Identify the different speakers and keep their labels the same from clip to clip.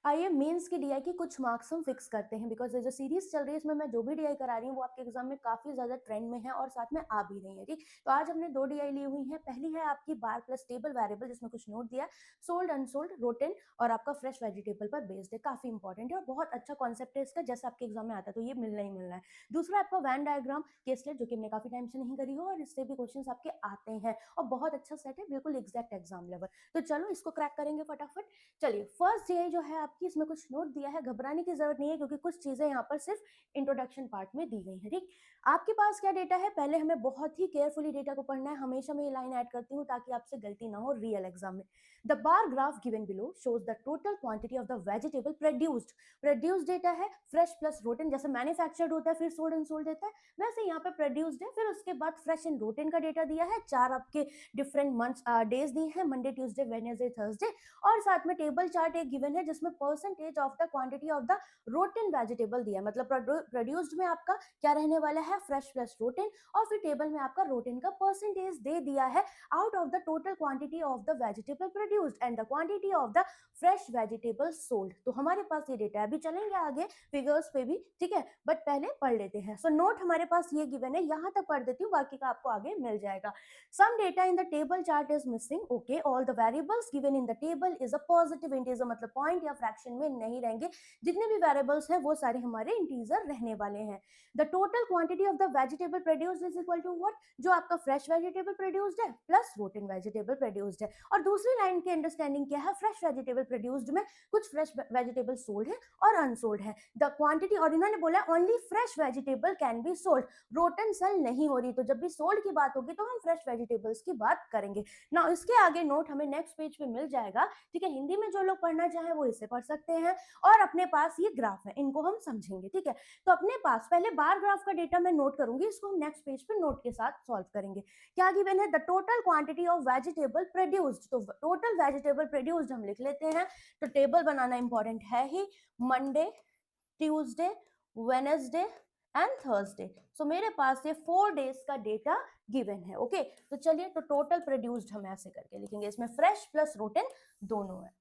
Speaker 1: आइए मेंस की डीआई की कुछ मार्क्स हम फिक्स करते हैं, बिकॉज ये जो सीरीज चल रही है इसमें मैं जो भी डीआई करा रही हूँ वो आपके एग्जाम में काफी ज्यादा ट्रेंड में है और साथ में आ भी रही है। ठीक, तो आज हमने दो डीआई ली हुई है। पहली है आपकी बार प्लस टेबल वेरिएबल, जिसमें कुछ नोट दिया, सोल्ड अनसोल्ड रोटेन और आपका फ्रेश वेजिटेबल पर बेस्ड है। काफी इंपॉर्टेंट है और बहुत अच्छा कॉन्सेप्ट है इसका, जैसे आपके एग्जाम में आता है तो ये मिलना ही मिलना है। दूसरा आपका वैन डायग्राम केसलेट, जो कि हमने काफी टाइम से नहीं करी हो और इससे भी क्वेश्चन आपके आते हैं और बहुत अच्छा सेट है, बिल्कुल एग्जैक्ट एग्जाम लेवल। तो चलो इसको क्रैक करेंगे फटाफट। चलिए, फर्स्ट डीआई जो है आपकी, इसमें कुछ नोट दिया है, घबराने की जरूरत नहीं है क्योंकि कुछ चीजें यहाँ पर सिर्फ इंट्रोडक्शन पार्ट में दी गई है। ठीक, आपके पास क्या डेटा है, पहले हमें बहुत ही केयरफुली डेटा को पढ़ना है। हमेशा मैं ये लाइन ऐड करती हूँ ताकि आपसे गलती ना हो रियल एग्जाम में। The bar graph given below shows the total quantity of the vegetable produced data है फ्रेश प्लस रोटेन, जैसे मैन्युफैक्चर्ड होता है फिर सोल्ड एंड सोल्ड देता है, वैसे यहाँ पे प्रोड्यूस्ड है, फिर उसके बाद फ्रेश एंड रोटेन का डेटा दिया है। चार आपके डिफरेंट मंथ्स डेज दिए हैं, मंडे ट्यूसडे वेडनेसडे थर्सडे, और साथ में टेबल चार्ट एक गिवन है जिसमें percentage of the quantity of the rotten vegetable दिया है। मतलब प्रोड्यूस्ड में आपका क्या रहने वाला है, फ्रेश प्लस रोटेन, और फिर टेबल में आपका रोटेन का परसेंटेज दे दिया है out of the total quantity of the vegetable produced and the quantity of the fresh vegetable sold. तो हमारे पास ये डेटा है। अभी चलेंगे आगे फिगर्स पे भी, ठीक है, बट पहले पढ़ लेते हैं। सो नोट हमारे पास ये गिवन है, यहां तक पढ़ देती हूँ, बाकी का आपको आगे मिल जाएगा। Some data in the table chart is missing. Okay, all the variables given in the table is a positive integer, मतलब पॉइंट या फ्रैक्शन में नहीं रहेंगे। जितने भी वेरिएबल्स हैं वो सारे हमारे इंटीजर रहने वाले हैं। The total quantity of the vegetable produced is equal to what, जो आपका फ्रेश वेजिटेबल प्रोड्यूस्ड है प्लस रोटेन वेजिटेबल प्रोड्यूस्ड है। और दूसरी लाइन की अंडरस्टैंडिंग क्या है, फ्रेश वेजिटेबल प्रोड्यूस्ड में कुछ फ्रेश वेजिटेबल सोल्ड है और अनसोल्ड है। द क्वांटिटी, और इन्होंने बोला only fresh vegetable can be sold, rotten sell नहीं हो रही, तो जब भी सोल्ड की बात होगी तो हम फ्रेश वेजिटेबल्स की बात करेंगे ना। इसके आगे नोट हमें नेक्स्ट पेज पे मिल जाएगा। ठीक है, हिंदी में जो लोग पढ़ना चाहे वो इसे पढ़ सकते हैं, और अपने पास ये ग्राफ है, इनको हम समझेंगे। ठीक है, तो अपने पास पहले बार ग्राफ का डेटा मैं नोट करूंगी, इसको हम नेक्स्ट पेज पे नोट के साथ सॉल्व करेंगे। क्या गिवन है, the total quantity of vegetable produced, तो टोटल वेजिटेबल प्रोड्यूस्ड हम लिख लेते हैं। तो टेबल बनाना इंपॉर्टेंट है ही, Monday Tuesday Wednesday and Thursday. So मेरे पास ये 4 डेज का डेटा गिवन है। ओके, तो चलिए, तो टोटल प्रोड्यूस्ड हम ऐसे करके लिखेंगे, इसमें फ्रेश प्लस रोटेन दोनों है।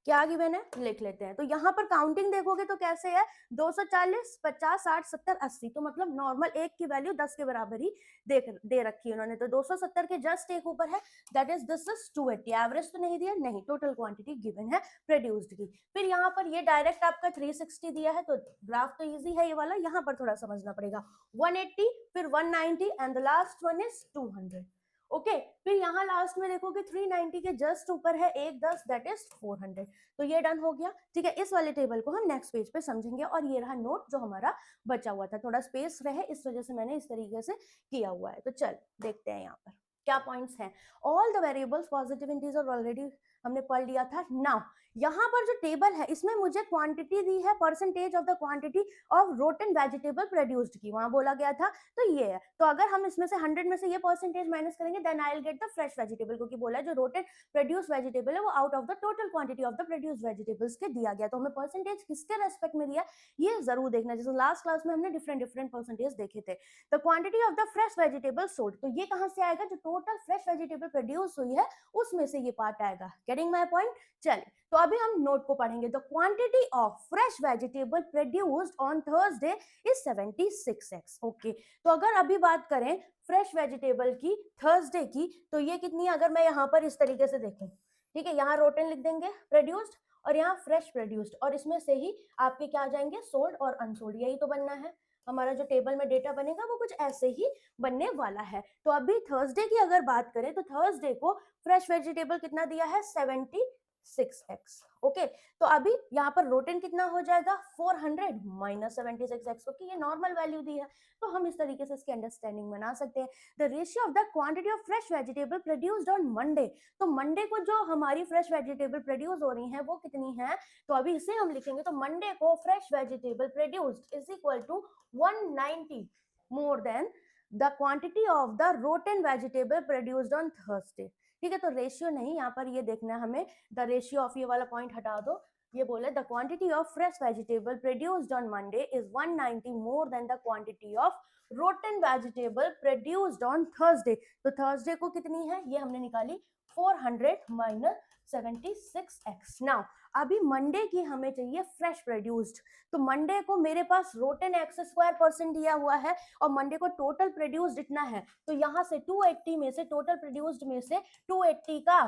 Speaker 1: क्या गिवन है लिख लेते हैं। तो यहाँ पर काउंटिंग देखोगे तो कैसे है, 240 50 60 70 80, तो मतलब नॉर्मल एक की वैल्यू 10 के बराबर ही दे रखी है उन्होंने। तो 270 के जस्ट एक ऊपर है, that is this is 280। Average तो नहीं दिया, नहीं, टोटल क्वांटिटी गिवन है प्रोड्यूस्ड की। फिर यहाँ पर ये डायरेक्ट आपका 360 दिया है, तो ग्राफ तो इजी है ये वाला, यहाँ पर थोड़ा समझना पड़ेगा। 180, फिर 190 and the last one is 200। Okay, फिर यहाँ लास्ट में देखोगे 390 के जस्ट ऊपर है एक 10, दैट इज 400। तो ये डन हो गया। ठीक है, इस वाले टेबल को हम नेक्स्ट पेज पे समझेंगे। और ये रहा नोट जो हमारा बचा हुआ था, थोड़ा स्पेस रहे इस वजह से मैंने इस तरीके से किया हुआ है। तो चल देखते हैं यहाँ पर क्या पॉइंट्स हैं। All the variables positive integer already हमने पढ़ लिया था। नाउ यहाँ पर जो टेबल है इसमें मुझे क्वांटिटी दी है, percentage of the quantity of rotten vegetable produced की, वहां बोला गया था, तो ये है। तो अगर हम इसमें से 100 में से ये परसेंटेज माइनस करेंगे, then I will get the fresh vegetable, क्योंकि बोला है जो रोटेन प्रोड्यूस वेजिटेबल है वो out of the total quantity of the produce vegetables के दिया गया। तो हमें परसेंटेज किसके रेस्पेक्ट में दिया ये जरूर देखना, जैसे लास्ट क्लास में हमने डिफरेंट परसेंटेज देखे थे। The quantity of the fresh vegetable sold, तो ये कहां से आएगा, जो टोटल फ्रेश वेजिटेबल प्रोड्यूस हुई है उसमें से ये पार्ट आएगा। Getting my point. चलिए, तो अभी हम नोट को पढ़ेंगे। The quantity of fresh vegetable produced on Thursday is 76x। Okay, तो अगर अभी बात करें फ्रेश वेजिटेबल की थर्सडे की, तो ये कितनी है, अगर मैं यहाँ पर इस तरीके से देखूं, ठीक है, यहाँ रोटेन लिख देंगे प्रोड्यूस्ड और यहाँ फ्रेश प्रोड्यूस्ड, और इसमें से ही आपके क्या आ जाएंगे, सोल्ड और अनसोल्ड। यही तो बनना है हमारा, जो टेबल में डेटा बनेगा वो कुछ ऐसे ही बनने वाला है। तो अभी थर्सडे की अगर बात करें तो थर्सडे को फ्रेश वेजिटेबल कितना दिया है, 76x। ओके, तो अभी यहाँ पर रोटेन कितना हो जाएगा, 400 माइनस 76x, क्योंकि ये नॉर्मल वैल्यू दी है, तो हम इस तरीके से इसकी अंडरस्टैंडिंग बना सकते हैं। The ratio of the quantity of fresh vegetable produced on Monday, तो मंडे को जो हमारी फ्रेश वेजिटेबल प्रोड्यूस हो रही है वो कितनी है, तो अभी इसे हम लिखेंगे। तो मंडे को fresh vegetable produced is equal to 190 more than the quantity of the rotten vegetable produced on Thursday. ठीक है, तो रेशियो नहीं, यहाँ पर ये देखना है हमें, द रेशियो ऑफ, ये वाला पॉइंट हटा दो, ये बोले the quantity of fresh vegetable produced on Monday is 190 more than the quantity of rotten vegetable produced on Thursday. तो थर्सडे को कितनी है, ये हमने निकाली 400 माइनस 76x। नाउ अभी मंडे की हमें चाहिए फ्रेश प्रोड्यूस्ड, तो मंडे को मेरे पास रोटेन एक्स स्क्वायर परसेंट दिया हुआ है और मंडे को टोटल प्रोड्यूस्ड इतना है, तो यहाँ से 280 में से टोटल प्रोड्यूस्ड में से 280 का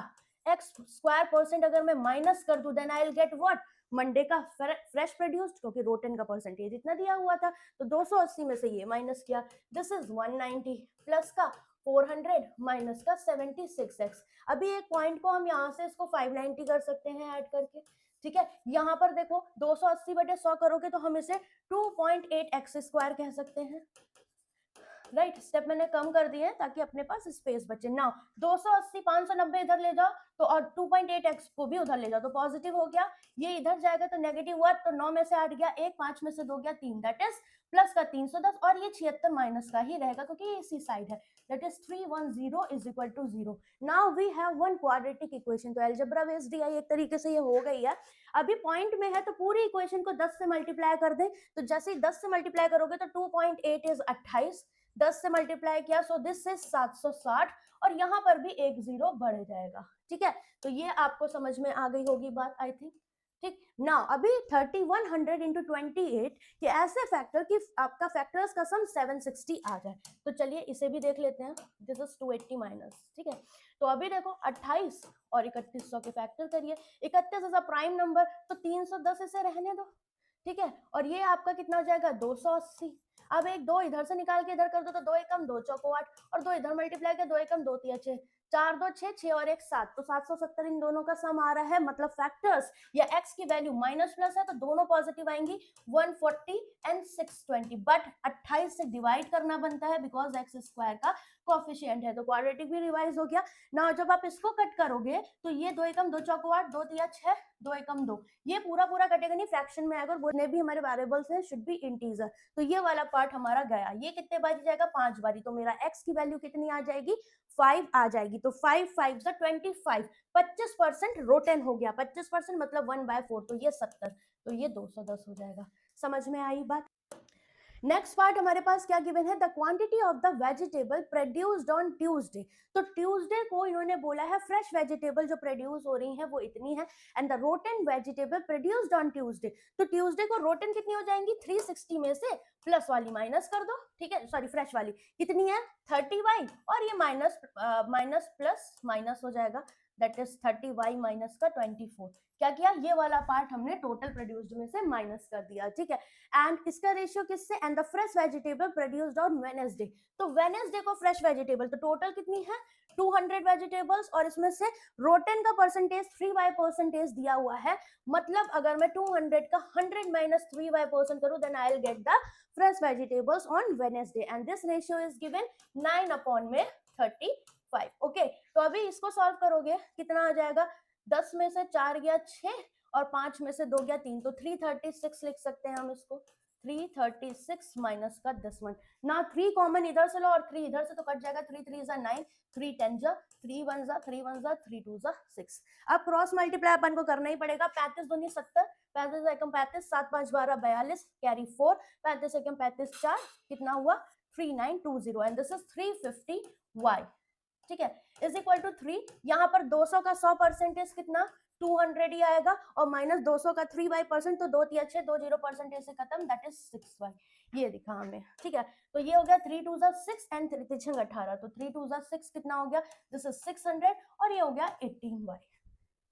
Speaker 1: एक्स स्क्वायर परसेंट अगर मैं माइनस कर दूं then I will get what, Monday का फ्रेश प्रोड्यूस्ड, क्योंकि रोटेन का परसेंटेज इतना दिया हुआ था, तो 280 में से ये माइनस किया, दिस इज 190 प्लस का 400 माइनस का 76x। अभी एक पॉइंट को हम यहाँ से इसको 590 कर सकते हैं ऐड करके, ठीक है। यहाँ पर देखो 280 बटे 100 करोगे तो हम इसे 2.8x स्क्वायर कह सकते हैं, राइट। स्टेप मैंने कम कर दिए हैं ताकि अपने पास स्पेस बचे ना। 280 590 इधर ले जाओ तो और 2.8x को भी उधर ले जाओ तो पॉजिटिव हो गया, ये इधर जाएगा तो नेगेटिव हुआ, तो 9 में से 8 गया 1, 5 में से 2 गया 3, दैट इज प्लस का 310, और ये 76 माइनस का ही रहेगा क्योंकि ये इसी साइड है, that is 310 is equal to 0। Now we have one quadratic equation, तो अलजेब्रा बेस्ड डीआई एक तरीके से ये हो गई है। अभी पॉइंट में है तो पूरी इक्वेशन को 10 से मल्टीप्लाई कर दें, तो जैसे ही 10 से मल्टीप्लाई करोगे तो 2.8 इज 28, 10 से मल्टीप्लाई किया सो दिस इज 760, और यहाँ पर भी एक जीरो बढ़ जाएगा, ठीक है। तो ये आपको समझ में आ गई होगी बात आई थिंक, ठीक। नाउ अभी 3100 इंटू 28 कि ऐसे फैक्टर कि आपका फैक्टर्स का सम 760 आ जाए, तो चलिए इसे भी देख लेते हैं, दिस इज 280 माइनस, ठीक है। तो अभी देखो 28 और 3100 के फैक्टर करिए, 31 इज अ प्राइम नंबर तो 310 इसे रहने दो, ठीक है, और ये आपका कितना हो जाएगा 280। अब एक 2 इधर से निकाल के इधर कर दो तो 2 एकम 2 चौको 8, और 2 इधर मल्टीप्लाई किया 2 एकम 2 तिया 6, 4 2 6 6 और 1 7, तो 770 इन दोनों का सम आ रहा है, मतलब फैक्टर्स या x की वैल्यू माइनस प्लस है तो दोनों पॉजिटिव आएंगी, 140 एंड 620, बट 28 से डिवाइड करना बनता है बिकॉज एक्स स्क्वायर का कोफिशिएंट है, तो क्वाड्रेटिक भी रिवाइज हो गया ना। जब आप इसको कट करोगे तो ये 2 एकम 2 चौको 8, 2 तिया 6, 2 एकम 2, ये पूरा पूरा कटेगा नहीं, फ्रैक्शन में आएगा, और बोलने भी हमारे वेरिएबल्स हैं शुड बी इंटीजर, तो ये वाला पार्ट हमारा गया। ये कितने बारी जाएगा 5 बारी, तो मेरा x की वैल्यू कितनी आ जाएगी 5 आ जाएगी, तो 5 5 से 25, 25% रोटेन हो गया, 25% मतलब 1/4, तो ये 70, तो ये 210 हो जाएगा। समझ में आई बात। नेक्स्ट पार्ट हमारे पास क्या गिवन है, the quantity of the vegetable produced on Tuesday, तो ट्यूसडे को इन्होंने बोला है फ्रेश वेजिटेबल जो प्रोड्यूस हो रही है वो इतनी है, and the rotten vegetable produced on Tuesday, तो ट्यूसडे को रोटेन कितनी हो जाएंगी 360 में से प्लस वाली माइनस कर दो, ठीक है, सॉरी फ्रेश वाली कितनी है 30y, और ये माइनस माइनस प्लस माइनस हो जाएगा, दैट इज 30y माइनस का 24, क्या किया ये वाला पार्ट हमने टोटल प्रोड्यूस्ड में से माइनस कर दिया, ठीक है। एंड इसका रेशियो किससे, and the fresh vegetable produced on Wednesday, तो वेडनेसडे को फ्रेश वेजिटेबल, तो टोटल कितनी है 200 वेजिटेबल्स, और इसमें से रोटेन का परसेंटेज 3y परसेंटेज दिया हुआ है, मतलब अगर मैं 200 का 100 माइनस 3y परसेंट करूं then I will get the fresh vegetables on Wednesday, and this ratio is given 9/35, okay. तो अभी इसको सॉल्व करोगे कितना आ जाएगा, 10 में से 4 गया 6 और 5 में से 2 गया 3, तो 336 लिख सकते हैं हम इसको, 336 माइनस का 10 ना, 3 कॉमन इधर से लो और 3 इधर से तो कट जाएगा, 3 3 जा 9, 3 10 जा 3 1 जा 3 1 जा 3 2 जा 6। अब क्रॉस मल्टीप्लाई अपन को करना ही पड़ेगा, 35 दूनी 70, 35 एकम 35, 7 5 12 42, कैरी 4, 35 एकम 35 4 कितना हुआ 3920, एंड दिस इज 350y, ठीक है, इज इक्वल टू 3, यहाँ पर 200 का 100 परसेंटेज कितना 200 ही आएगा, और माइनस 200 का 3y परसेंट, तो 2 तिया 6, 2 0 परसेंटेज से खत्म, दैट इज 6y, ये दिखा हमें, ठीक है। तो ये हो गया 3 2 जा 6 एंड 3 6 18, तो 3 2 जा 6 कितना हो गया, दिस इज 600, और ये हो गया 18y,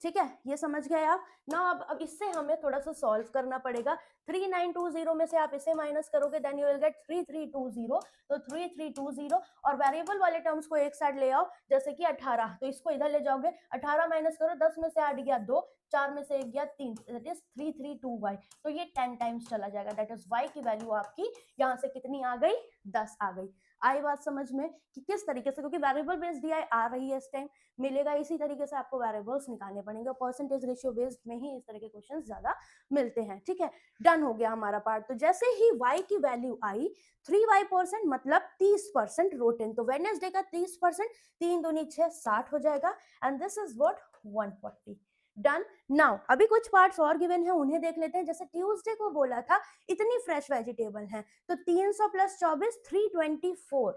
Speaker 1: ठीक है, ये समझ गए आप ना। अब इससे हमें थोड़ा सा सॉल्व करना पड़ेगा, 3920 में से आप इसे माइनस करोगे देन यू विल गेट 3320, तो 3320, और वेरिएबल वाले टर्म्स को एक साइड ले आओ, जैसे कि 18, तो इसको इधर ले जाओगे, 18 माइनस करो, 10 में से 8 गया 2, 4 में से 1 गया 3, दैट इज 332y, तो ये 10 टाइम्स चला जाएगा, दैट इज y की वैल्यू आपकी यहाँ से कितनी आ गई 10 आ गई। आई बात समझ में कि किस तरीके से, क्योंकि वेरिएबल बेस्ड डीआई आ रही है इस टाइम, मिलेगा इसी तरीके से आपको वेरिएबल्स निकालने पड़ेंगे, और परसेंटेज रेशियो बेस्ड में ही इस तरह के क्वेश्चंस ज्यादा मिलते हैं, ठीक है। डन हो गया हमारा पार्ट। तो जैसे ही y की वैल्यू आई 3y परसेंट मतलब 30% रोटेन, तो वेडनेसडे का 30%, 3 दूनी 6 60 हो जाएगा, and this is what 140। Done. Now अभी कुछ पार्ट्स और गिवन है उन्हें देख लेते हैं। जैसे ट्यूसडे को बोला था इतनी फ्रेश वेजिटेबल हैं, तो 300 प्लस 24 324,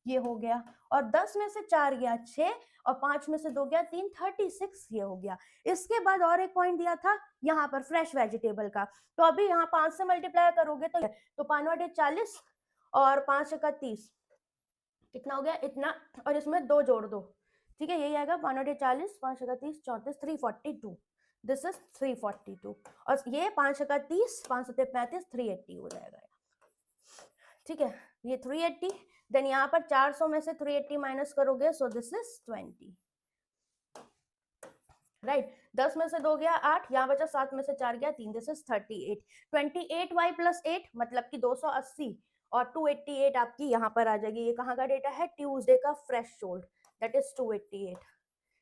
Speaker 1: ये हो गया, और 10 में से 4 गया 6, और 5 में से 2 गया 3, 36 ये हो गया। इसके बाद और एक पॉइंट दिया था यहाँ पर फ्रेश वेजिटेबल का, तो अभी यहाँ 5 से मल्टीप्लाई करोगे तो 5 40 और 5 का 30, कितना हो गया इतना, और इसमें 2 जोड़ दो, ठीक है, यही आएगा 5 40 5 का 30 34 342, दिस इज 342, और ये 5 का 30 5 35 380 हो जाएगा, ठीक है, ये 380, देन यहाँ पर 400 में से 380 माइनस करोगे, सो दिस इज 20, राइट। 10 में से 2 गया 8, यहाँ बचा 7 में से 4 गया 3, दिस इज 38, 28y प्लस 8 मतलब कि 280, और 288 आपकी यहाँ पर आ जाएगी। ये कहाँ का डेटा है, ट्यूसडे का फ्रेश सोल्ड, दैट इज 288,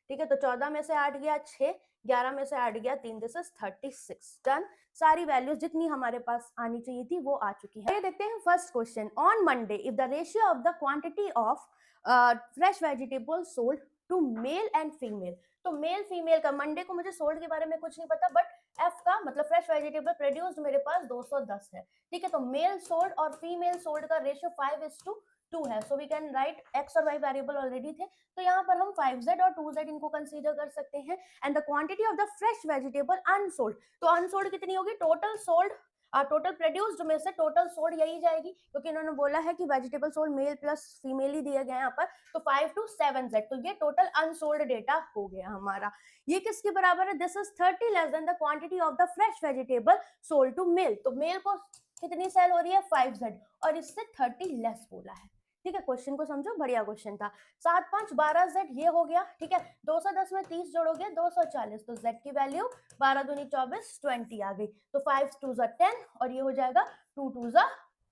Speaker 1: ठीक है। तो 14 में से 8 गया 6, 11 में से 8 गया 3, दिस इज 36, डन। सारी वैल्यूज जितनी हमारे पास आनी चाहिए थी वो आ चुकी है। ये देखते हैं first question, on Monday if the ratio of the quantity of fresh vegetable sold to male and female, तो मेल फीमेल का, मंडे को मुझे सोल्ड के बारे में कुछ नहीं पता, बट एफ का मतलब फ्रेश वेजिटेबल प्रोड्यूस्ड मेरे पास 210 है, ठीक है। तो मेल सोल्ड और फीमेल सोल्ड का रेशियो 5:2 है, so we can write x और वाई वेरिएबल ऑलरेडी थे, तो यहाँ पर हम 5z और 2z इनको कंसीडर कर सकते हैं। And the quantity of the fresh vegetable unsold, तो अनसोल्ड कितनी होगी, टोटल सोल्ड टोटल प्रोड्यूस्ड में से टोटल सोल्ड यही जाएगी, क्योंकि इन्होंने बोला है कि vegetable sold male plus female ही दिया गया है यहाँ पर, तो 5 to 7z, तो ये टोटल अनसोल्ड डेटा हो गया हमारा। ये किसके बराबर है, this is 30 less than the quantity of the fresh vegetable sold to male, तो मेल को कितनी सेल हो रही है 5z, और इससे 30 लेस बोला है, ठीक है। क्वेश्चन को समझो, बढ़िया क्वेश्चन था। 7 5 12z ये हो गया, ठीक है। 210 में 30 जोड़ोगे 240, तो z की वैल्यू 12 दूनी 24 20 आ गई, तो 5 2 10 और ये हो जाएगा 2 2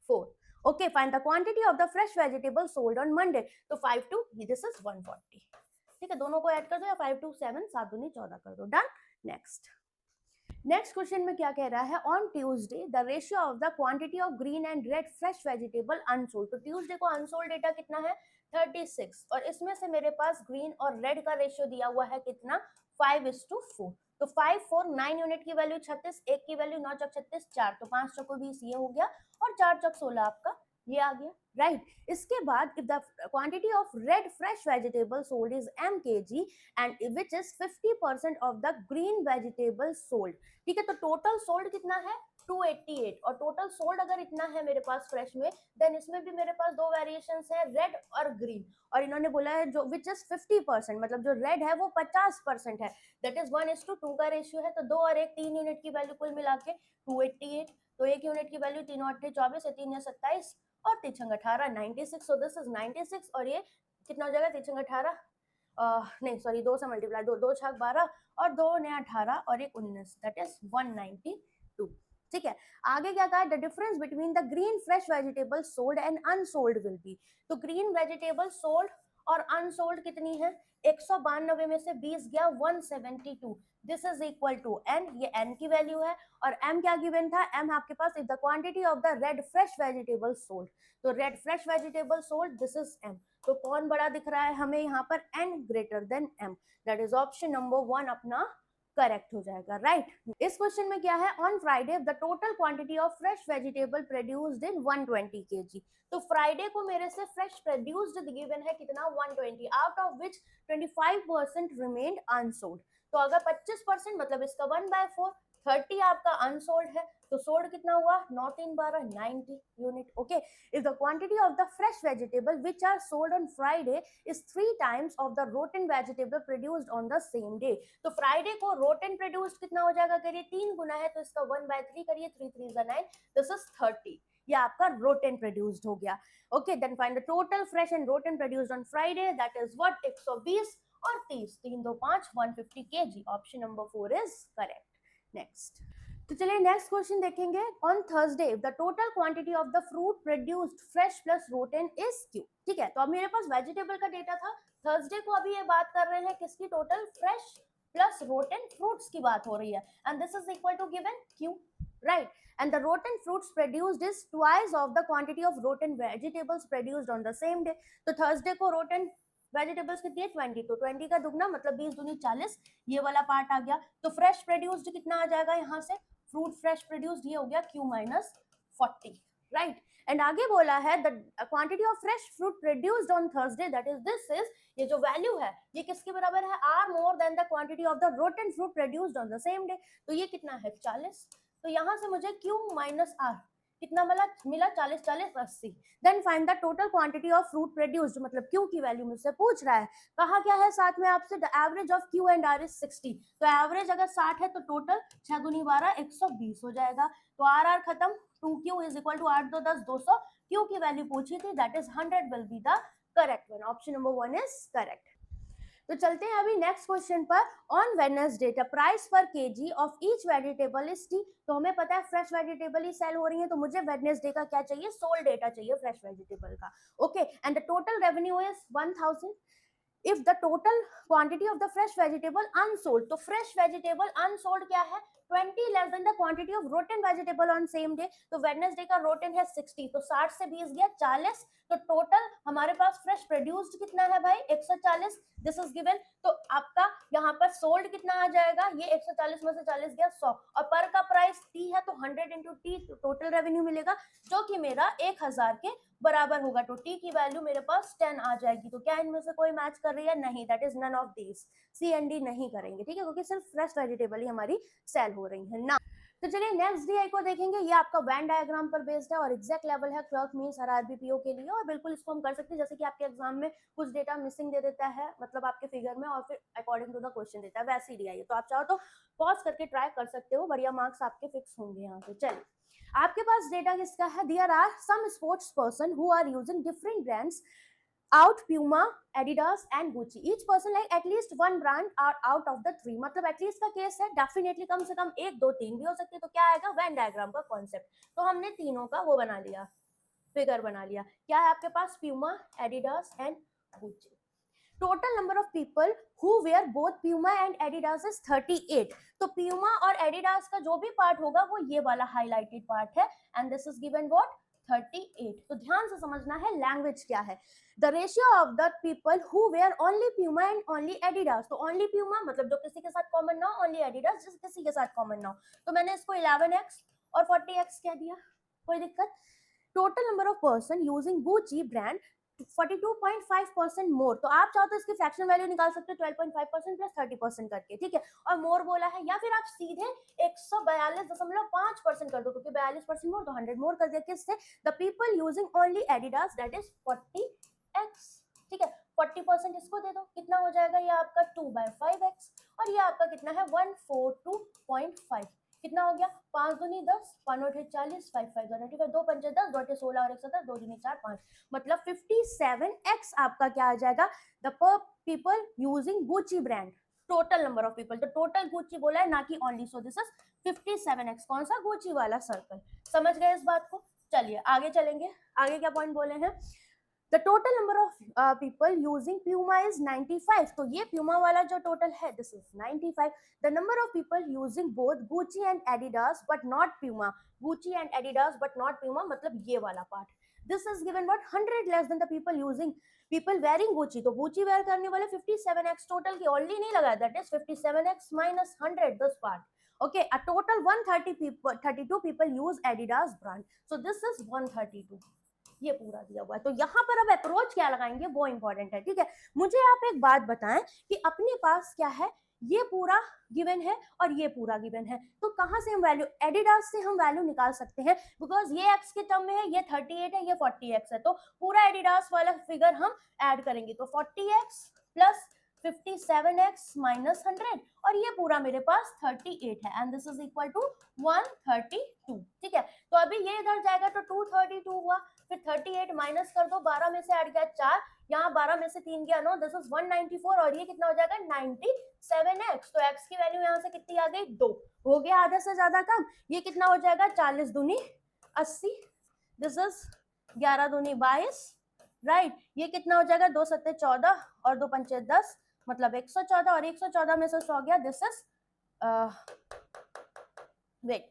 Speaker 1: 4। Okay, find the quantity of the fresh vegetable sold on Monday, तो 5 2 दिस इज 140, ठीक है। दोनों को ऐड कर दो, या 5 2 7 7 दूनी 14 कर दो, डन। नेक्स्ट क्वेश्चन में क्या कह रहा है, on Tuesday the ratio of the quantity of green and red fresh vegetable unsold, तो ट्यूसडे को अनसोल्ड डेटा कितना है 36, और इसमें से मेरे पास ग्रीन और रेड का रेशियो दिया हुआ है कितना 5:4, तो 5 4 9 यूनिट की वैल्यू 36, 1 की वैल्यू 9 चौक 36 4, तो 5 चौको 20 ये हो गया, और 4 चौक 16 आपका ये आ गया, राइट। इसके बाद if the quantity of red fresh vegetable sold is m kg and which is 50% of the green vegetable sold, ठीक है। तो टोटल सोल्ड कितना है 288, और टोटल सोल्ड अगर इतना है मेरे पास फ्रेश में, देन इसमें भी मेरे पास दो वेरिएशंस है, रेड और ग्रीन, और इन्होंने बोला है जो विच इज 50%, मतलब जो रेड है वो 50% है, दैट इज 1:2 का रेशियो है, तो 2 और 1 3 यूनिट की वैल्यू कुल मिला के 288, तो 1 यूनिट की वैल्यू 3 8 24 है, 3 27 और 3 18 96, सो दिस इज 96, और ये कितना हो जाएगा 3 18 नहीं सॉरी 2 से मल्टीप्लाई, 2 2 6 12 और 2 ने 18 और 1 19, दैट इज 192, ठीक है। आगे क्या कहा है, the difference between the green fresh vegetable sold and unsold will be, तो ग्रीन वेजिटेबल सोल्ड और अनसोल्ड कितनी है, 192 में से 20 गया 172, this is equal to n, ये n की वैल्यू है, और m क्या गिवन था, m आपके पास if the quantity of the red fresh vegetable sold, तो red fresh vegetable sold this is m, तो कौन बड़ा दिख रहा है हमें यहाँ पर, n greater than m, that is option number 1 अपना करेक्ट हो जाएगा, राइट। इस क्वेश्चन में क्या है, on Friday the total quantity of fresh vegetable produced in 120 kg, तो फ्राइडे को मेरे से फ्रेश प्रोड्यूस्ड गिवन है कितना 120, out of which 25% remained unsold, तो अगर 25% मतलब इसका 1/4 30 आपका अनसोल्ड है, तो सोल्ड कितना हुआ 9 3 12 90 unit, okay. If the quantity of the fresh vegetable which are sold on Friday is 3 times of the rotten vegetable produced on the same day, तो फ्राइडे को रोटन प्रोड्यूस्ड कितना हो जाएगा, करिए 3 गुना है, तो इसका 1/3 करिए, 3 3 9, दिस इज 30, ये आपका रोटन प्रोड्यूस्ड हो गया, okay. Then find the total fresh and rotten produced on Friday, that is what 120 और 30, 3 2 5 150 kg, option number 4 is correct. Next, तो चलिए नेक्स्ट क्वेश्चन देखेंगे, on Thursday the total quantity of the fruit produced fresh plus rotten is q, ठीक है। तो अब मेरे पास वेजिटेबल का डेटा था, थर्सडे को अभी ये बात कर रहे हैं किसकी, total fresh plus rotten fruits की बात हो रही है, and this is equal to given q, right, and the rotten fruits produced is twice of the quantity of rotten vegetables produced on the same day, तो Thursday को rotten vegetables कितनी है 20, तो 20 का दुगना मतलब 20 दूनी 40, ये वाला पार्ट आ गया, तो फ्रेश प्रोड्यूस्ड कितना आ जाएगा यहाँ से, फ्रूट फ्रेश प्रोड्यूस्ड ये हो गया Q - 40, राइट। एंड आगे बोला है the quantity of fresh fruit produced on Thursday, that is this is, ये जो वैल्यू है ये किसके बराबर है, r more than the quantity of the rotten fruit produced on the same day. तो ये कितना है 40। तो यहां से मुझे क्यू माइनस आर कितना मिला 40 40 80। Then find the total quantity of fruit produced, मतलब क्यू की वैल्यू मुझसे पूछ रहा है। कहा क्या है साथ में आपसे, the average of q and r is 60। तो एवरेज अगर 60 है तो टोटल 6 दूनी 12 120 हो जाएगा। तो आर आर खत्म, 2q is equal to 8 2 10 200। Q की वैल्यू पूछी थी, that is 100 will be the correct one. Option number 1 is correct. तो चलते हैं अभी नेक्स्ट क्वेश्चन पर। On Wednesday the price per kg of each vegetable is t. तो हमें पता है फ्रेश वेजिटेबल ही सेल हो रही है, तो मुझे वेडनेसडे का क्या चाहिए, सोल्ड डेटा चाहिए फ्रेश वेजिटेबल का। Okay, and the total revenue is 1000। If the total quantity of the fresh vegetable unsold, तो फ्रेश वेजिटेबल अनसोल्ड क्या है 20 less than the quantity of rotten vegetable on same day. तो Wednesday का rotten है 60, तो 60 से 20 गया 40। तो टोटल हमारे पास फ्रेश प्रोड्यूस्ड कितना है भाई 140, दिस इज गिवन। तो आपका यहाँ पर सोल्ड कितना आ जाएगा, ये 140 में से 40 गया 100, और पर का प्राइस टी है तो 100 इंटू टी टोटल रेवेन्यू मिलेगा, जो कि मेरा 1000 के बराबर होगा। तो टी की वैल्यू मेरे पास 10 आ जाएगी। तो क्या इनमें से कोई मैच कर रही है, नहीं, that is none of these, c and d नहीं करेंगे, ठीक है, क्योंकि सिर्फ फ्रेश वेजिटेबल ही हमारी सेल हो रही है ना। तो चलिए नेक्स्ट डीआई को देखेंगे। ये आपका वैन डायग्राम पर बेस्ड है और एग्जैक्ट लेवल है क्लर्क मींस हर आरबीपीओ के लिए, और बिल्कुल इसको हम कर सकते हैं जैसे कि आपके एग्जाम में कुछ डेटा मिसिंग दे देता है, मतलब आपके फिगर में, और फिर अकॉर्डिंग टू द क्वेश्चन देता है, वैसे ही डीआई है। तो आप चाहो तो पॉज करके ट्राई कर सकते हो, बढ़िया मार्क्स आपके फिक्स होंगे यहाँ से। चलिए आपके पास डेटा किसका है, there are some sports person who are using different brands out Puma, Adidas and Gucci. Each person like at least one brand are out of the three. मतलब at least का case है, definitely come से कम 1 2 3 भी हो सकती है। तो क्या आएगा, वेन डायग्राम का कॉन्सेप्ट। तो हमने तीनों का वो बना लिया, फिगर बना लिया। क्या है आपके पास, Puma, Adidas and Gucci. Total number of people who wear both Puma and Adidas इज 38। तो Puma और Adidas का जो भी पार्ट होगा वो ये वाला हाईलाइटेड पार्ट है, and this is given what 38। तो ध्यान से समझना है लैंग्वेज क्या है। The ratio of the people who wear only Puma and only Adidas। तो ओनली Puma मतलब जो किसी के साथ कॉमन ना हो, ओनली Adidas जिस किसी के साथ कॉमन ना हो। तो मैंने इसको 11x और 40x कह दिया, कोई दिक्कत। Total number of person using Gucci brand 42.5% मोर। तो आप चाहो तो इसकी फ्रैक्शन वैल्यू निकाल सकते हो 12.5% प्लस 30% करके, ठीक है। और मोर बोला है, या फिर आप सीधे 142.5% कर दो, क्योंकि 42% मोर तो 100 मोर कर दिया। किससे, the people using only Adidas, that is 40x, ठीक है। 40% इसको दे दो, कितना हो जाएगा, ये आपका 2/5x, और ये आपका कितना है 142.5। कितना हो गया, 5 दूनी 10, 5 नोट 40, 5 5 25, 2 पंचे 10, 2 अठे 16 और 1 17, 2 दूनी 4 5, मतलब 57x आपका क्या आ जाएगा, the people using Gucci brand. Total number of people, तो टोटल Gucci बोला है ना कि only, so this is 57x। कौन सा, Gucci वाला सर्कल। समझ गए इस बात को। चलिए आगे चलेंगे, आगे क्या पॉइंट बोले हैं, The total number of people using Puma is 95. तो ये Puma वाला जो total है, this is 95. The number of people using both Gucci and Adidas but not Puma. Gucci and Adidas but not Puma मतलब ये वाला part. This is given what 100 less than the people wearing Gucci. तो Gucci wear करने वाले 57x total की already नहीं लगा, that is 57x minus 100 this part. Okay, a total 132 people use Adidas brand. So this is 132. ये पूरा दिया हुआ है। तो यहाँ पर अब अप्रोच क्या लगाएंगे वो इंपॉर्टेंट है, ठीक है। मुझे आप एक बात बताएं कि अपने पास क्या है, ये पूरा गिवन है और ये पूरा गिवन है, तो कहां से हम वैल्यू, एडिडास से हम वैल्यू निकाल सकते हैं, बिकॉज ये x के टर्म में है, ये 38 है, ये 40x है, तो पूरा एडिडास वाला फिगर हम ऐड करेंगे। तो 40x प्लस 57x माइनस 100, और ये पूरा मेरे पास 38 है, and this is equal to 132, ठीक है। तो अभी ये इधर जाएगा तो 232 हुआ, फिर 38 माइनस कर दो, 12 में से ऐड गया 4, यहाँ 12 में से 3 गया 9, दिस इज 194, और ये कितना हो जाएगा 97x। तो x की वैल्यू यहाँ से कितनी आ गई, 2 हो गया, आधा से ज्यादा कम। ये कितना हो जाएगा 40 दूनी 80, दिस इज 11 दूनी 22, राइट। ये कितना हो जाएगा 2 सत्ते 14 और 2 पंचे 10, मतलब 114, और 114 में से 100 गया, दिस इज वेट,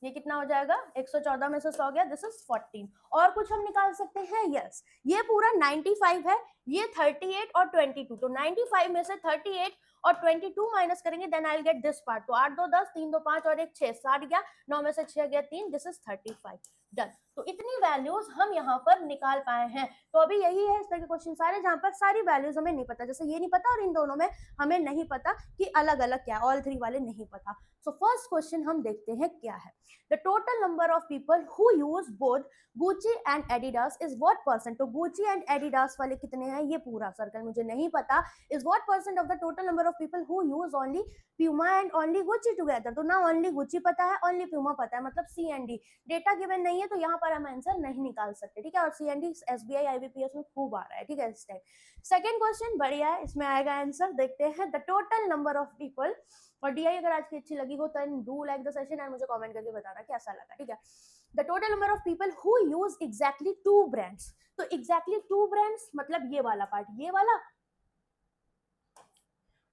Speaker 1: ये कितना हो जाएगा 114 में से 100 गया, दिस इज 14। और कुछ हम निकाल सकते हैं, यस, ये पूरा 95 है, ये 38 और 22, तो 95 में से 38 और 22 माइनस करेंगे then I will get this part. तो 8 2 10, 3 2 5 और 1 6, 60 गया, 9 में से 6 गया 3, दिस इज 35 डन। तो इतनी वैल्यूज हम यहाँ पर निकाल पाए हैं। तो अभी यही है इस तरह के क्वेश्चन सारे जहाँ पर सारी वैल्यूज हमें नहीं पता, जैसे ये नहीं पता और इन दोनों में हमें नहीं पता कि अलग अलग क्या है, ऑल थ्री वाले नहीं पता। सो फर्स्ट क्वेश्चन हम देखते हैं क्या है। The total number of people who use both Gucci and Adidas is what percent. तो गुची एंड एडिडास वाले कितने हैं, ये पूरा सर्कल मुझे नहीं पता। Is what percent of the total number of people who use only Puma and only Gucci together. तो ना ओनली गुची पता है, ओनली प्यूमा पता है, मतलब सी एंड डी। डेटा गिवन नहीं है तो यहाँ पर हम आंसर नहीं निकाल सकते, ठीक है। और सी एंड डी एसबीआई आईबीपीएस में खूब आ रहा है, ठीक है इस टाइम। सेकेंड क्वेश्चन बढ़िया है, इसमें आएगा आंसर, देखते हैं। The total number of people, और डीआई अगर आज की अच्छी लगी हो तो do like the session and मुझे कमेंट करके बताना कैसा लगा, ठीक है। The total number of people who use exactly 2 brands. तो एग्जैक्टली 2 ब्रांड्स मतलब ये वाला पार्ट, ये वाला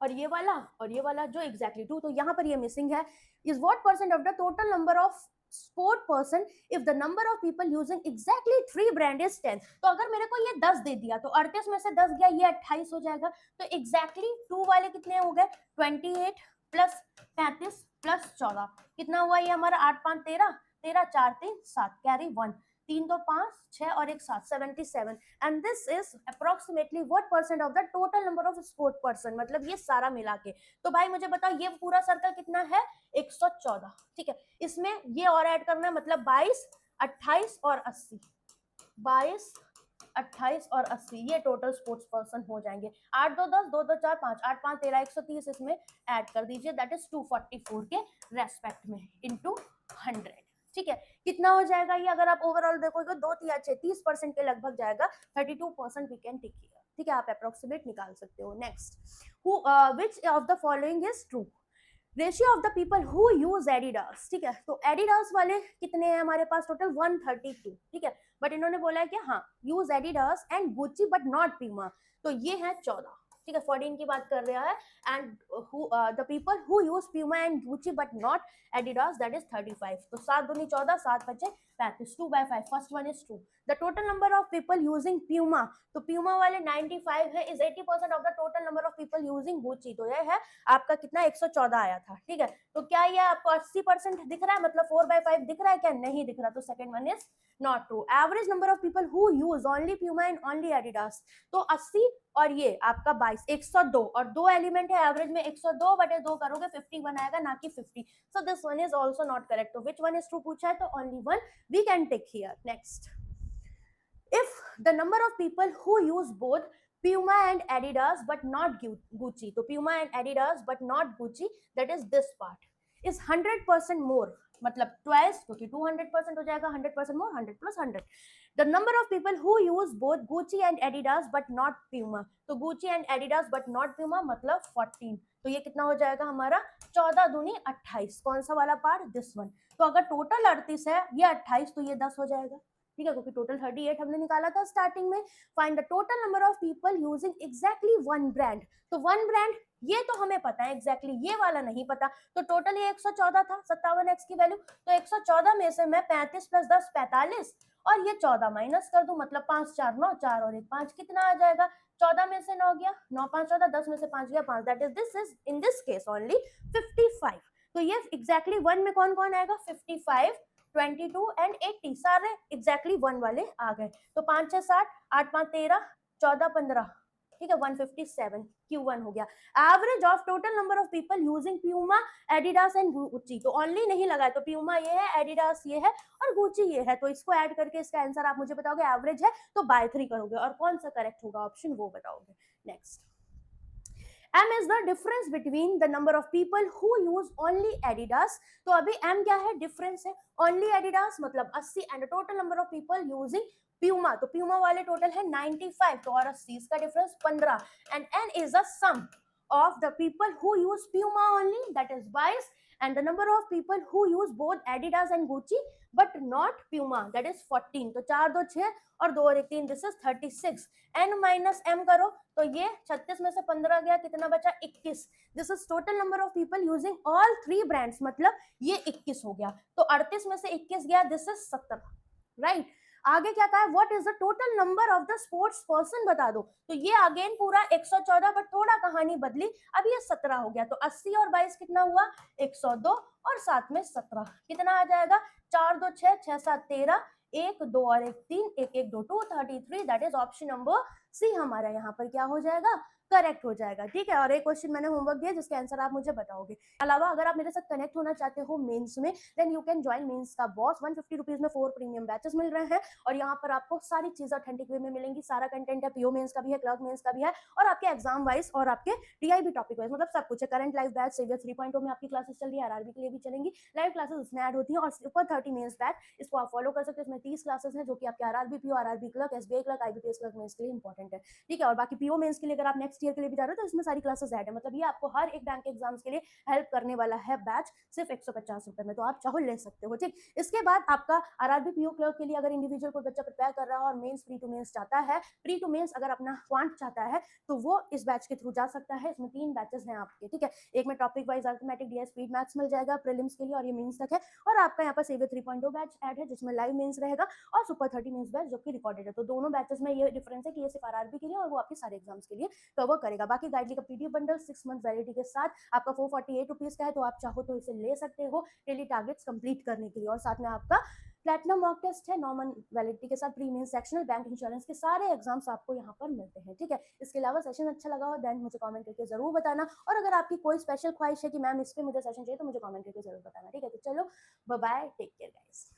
Speaker 1: और ये वाला और ये वाला जो एग्जैक्टली 2, तो यहाँ पर ये मिसिंग है। Is what percent of the total number of sport person if the number of people using exactly 3 brand is 10। तो अगर मेरे को ये 10 दे दिया तो 38 में से 10 गया, ये 28 हो जाएगा। तो एग्जैक्टली 2 वाले कितने हो गए, 28 प्लस 35 प्लस 14, कितना हुआ ये हमारा 8 5 13, 13 4 3 7, कैरी 1, 3 2 5 6 और 1 7, 77। And this is approximately what percent of the total number of sport person, मतलब ये सारा मिला के। तो भाई मुझे बताओ ये पूरा सर्कल कितना है, 114, ठीक है। इसमें ये और ऐड करना है, मतलब 22 28 और 80, 22 28 और 80 ये टोटल स्पोर्ट्स पर्सन हो जाएंगे। 8 2 10, 2 2 4 5, 8 5 13, 130 इसमें ऐड कर दीजिए, दैट इज 244 के रेस्पेक्ट में इनटू 100, ठीक है। कितना हो जाएगा ये, अगर आप ओवरऑल देखोगे 2 3 6 30% के लगभग जाएगा, 32% वी कैन टिक हियर, ठीक है। आप अप्रोक्सीमेट निकाल सकते हो। Next, which of the following is true. Ratio of the people who use Adidas, ठीक है। तो एडिडास वाले कितने हैं हमारे पास, टोटल 132, ठीक है। बट इन्होंने बोला है कि हाँ use Adidas and Gucci but not Puma, तो ये है 14, ठीक है। 14 की बात कर रहा है। And the people who use Puma and Gucci but not Adidas, that is 35। तो 7 दूनी 14, 7 बचे 35, 2/5, first one is true. The total number of people using Puma, तो प्यूमा वाले 95 है, is 80% of the total number of people using Gucci, तो ये है आपका कितना 114 आया था, ठीक है। तो क्या ये आपको 80% दिख रहा है, मतलब 4/5 दिख रहा है क्या, नहीं दिख रहा, तो second one is not true. Average number of people who use only Puma and only Adidas, तो 80 और ये आपका 22, 102, और 2 एलिमेंट है एवरेज में, 102 बटे 2 करोगे 51 आएगा, ना कि 50। So this one is also not correct. तो विच वन इज ट्रू पूछा है, तो only one we can tick here. Next, if the number of people who use both Puma and Adidas but not Gucci, तो Puma and Adidas but not Gucci, that is this part, is 100% more, मतलब twice, क्योंकि 200% हो जाएगा, 100% more, 100 plus 100. The number of people who use both Gucci and Adidas but not Puma, तो Gucci and Adidas but not Puma मतलब 14, तो ये कितना हो जाएगा हमारा 14 दूनी 28, कौन सा वाला पार्ट, दिस वन। तो अगर टोटल 38 है, ये 28, तो ये 10 हो जाएगा, ठीक है, क्योंकि टोटल 38 हमने निकाला था स्टार्टिंग में। Find the total number of people using exactly 1 brand, तो 1 ब्रांड ये तो हमें पता है एग्जैक्टली, ये वाला नहीं पता। तो टोटल ये 114 था, 57x की वैल्यू, तो 114 में से मैं 35 प्लस 10 45 और ये 14 माइनस कर दूं, मतलब 5 4 9, 4 और 1 5, कितना आ जाएगा, 14 में से 9 गया, 9 5 14, 10 में से 5 गया 5, that is this is in this case only 55। तो ये एग्जैक्टली 1 में कौन कौन आएगा, 55 22 एंड 80, सारे एग्जैक्टली 1 वाले आ गए। तो 5 6 7, 8 5 13, 14 15, ठीक है, 157 Q1 हो गया। Average of total number of people using Puma Adidas and Gucci, तो ओनली नहीं लगा है, तो प्यूमा ये है, एडिडास ये है और गुची ये है, तो इसको ऐड करके इसका आंसर आप मुझे बताओगे, एवरेज है तो बाय 3 करोगे, और कौन सा करेक्ट होगा ऑप्शन वो बताओगे। Next, M is the difference between the number of people who use only Adidas, तो अभी M क्या है, डिफरेंस है, only Adidas मतलब 80 and the total number of people using Puma, तो Puma वाले टोटल है 95, तो और 80 इसका difference 15, and N is the sum of the people who use Puma only, that is 22, and the number of people who use both Adidas and Gucci but not Puma, that is 14, तो 4 2 6 और 2 और 1 3, this is 36। N minus M करो तो ये 36 में से 15 गया, कितना बचा 21, this is total number of people using all 3 brands, मतलब ये 21 हो गया, तो 38 में से 21 गया, दिस इज 17, राइट। आगे क्या कहा है, what is the total number of the sports person बता दो। तो ये अगेन पूरा 114, बट थोड़ा कहानी बदली, अब ये 17 हो गया। तो 80 और 22 कितना हुआ, 102, और साथ में 17 कितना आ जाएगा, 4 2 6, 6 7 13, 1 2 और 1 3, 1 1 2 2, 33। That is option number C हमारा यहाँ पर क्या हो जाएगा, करेक्ट हो जाएगा। ठीक है, और एक क्वेश्चन मैंने होमवर्क दिया जिसके आंसर आप मुझे बताओगे। अलावा अगर आप मेरे साथ कनेक्ट होना चाहते हो मेंस में, then you can join mains का बॉस। 150 रुपीज में 4 प्रीमियम बैचेस मिल रहे हैं, और यहाँ पर आपको सारी चीजें ऑथेंटिक वे में मिलेंगी। सारा कंटेंट है, पीओ मेंस का भी है, क्लर्क मेंस का भी है, और आपके एग्जाम वाइज और आपके डीआईबी टॉपिक वाइज, मतलब सब कुछ है। करंट लाइव बैच सेवियर 3.0 में आपकी क्लासेस चल रही है, आरआरबी के लिए भी चलेंगी लाइव क्लासेस, उसमें ऐड होती है। और सुपर 30 मेंस बैच, इसको आप फॉलो कर सकते हो। इसमें 30 क्लासेस हैं जो कि आपके RRB PO, RRB clerk, SBI clerk, IBPS clerk mains के लिए इंपॉर्टेंट है। ठीक है, और बाकी पीओ मेंस के लिए अगर आप नेक्स्ट ईयर के लिए भी जा रहे हो तो इसमें सारी क्लासेस ऐड है। मतलब ये आपको हर एक बैंक के एग्जाम्स के लिए हेल्प करने वाला है बैच, सिर्फ 150 रुपए में। तो आप चाहो ले सकते हो। ठीक, इसके बाद आपका आरआरबी पीओ क्लर्क के लिए अगर इंडिविजुअल कोई बच्चा प्रिपेयर कर रहा है और मेंस प्री टू मेंस चाहता है, प्री टू मेंस अगर अपना क्वांट चाहता है, तो वो इस बैच के थ्रू जा सकता है। इसमें 3 बैचेस हैं आपके। ठीक है, एक में topic wise arithmetic, DS, speed maths मिल जाएगा प्रीलिम्स के लिए, और ये मेंस तक है। और आपका यहाँ पर सेवियर 3.0 बैच ऐड है जिसमें लाइव मेंस रहेगा, और सुपर 30 मेंस बैच जो कि रिकॉर्डेड है। तो दोनों बैचेस में ये डिफरेंस है कि ये सिर्फ आरआरबी के लिए और वो आपके सारे एग्जाम्स के लिए कवर करेगा। बाकी गाइडली का पीडीएफ बंडल 6 मंथ वैलिडिटी के साथ आपका 448 रुपीज का है, तो आप चाहो तो इसे ले सकते हो डेली टारगेट्स कंप्लीट करने के लिए। और साथ में आपका प्लेटिनम मॉक टेस्ट है 9 मंथ वैलिडिटी के साथ, प्रीमियम सेक्शनल, बैंक इंश्योरेंस के सारे एग्जाम्स आपको यहाँ पर मिलते हैं। ठीक है, इसके अलावा सेशन अच्छा लगा हो देन मुझे कमेंट करके जरूर बताना, और अगर आपकी कोई स्पेशल ख्वाहिश है कि मैम इस पे मुझे सेशन चाहिए, तो मुझे कमेंट करके जरूर बताना। ठीक है, तो चलो bye bye, take care guys.